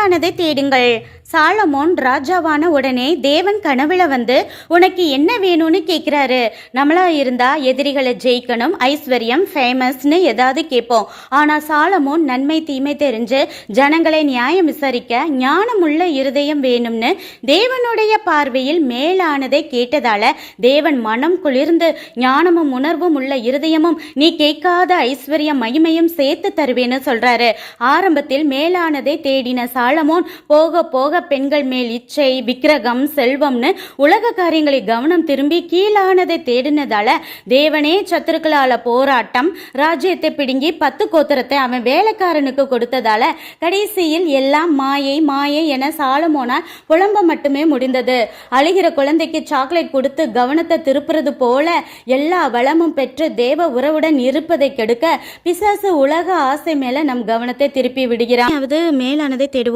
மேலானதை தேடுங்கள். சாலமோன் ராஜாவான உடனே தேவன் கனவுல வந்து உனக்கு என்ன வேணும்னு கேட்குறாரு. நம்மளா இருந்தா எதிரிகளை ஜெயிக்கணும், ஐஸ்வர்யம், ஃபேமஸ்னு ஏதாவது கேட்போம். ஆனால் சாலமோன் நன்மை தீமை தெரிஞ்சு ஜனங்களை நியாயம் விசாரிக்க ஞானமுள்ள இருதயம் வேணும்னு தேவனுடைய பார்வையில் மேலானதை கேட்டதால தேவன் மனம் குளிர்ந்து ஞானமும் உணர்வும் உள்ள இருதயமும் நீ கேட்காத ஐஸ்வர்யம் மகிமையும் சேர்த்து தருவேன்னு சொல்றாரு. ஆரம்பத்தில் மேலானதை தேடின சாலமோன் போக போக பெண்கள் மேல் இச்சை, விக்கிரகம், செல்வம்னு உலக காரியங்களை கவனம் திரும்பி கீழானதை தேடினதால தேவனே சத்துருக்களால போராட்டம், ராஜ்யத்தை பிடுங்கி 10 கோத்திரத்தை அவன் வேலைக்காரனுக்கு கொடுத்ததால கடைசியில் எல்லாம் மாயை மாயை என சாலமோனால் புலம்ப மட்டுமே முடிந்தது. அழுகிற குழந்தைக்கு சாக்லேட் கொடுத்து கவனத்தை திருப்புறது போல எல்லா வளமும் பெற்று தேவ உறவுடன் இருப்பதை கெடுக்க பிசாசு உலக ஆசை மேல நம் கவனத்தை திருப்பி விடுகிறான். மேலானதை தேடுவோம்.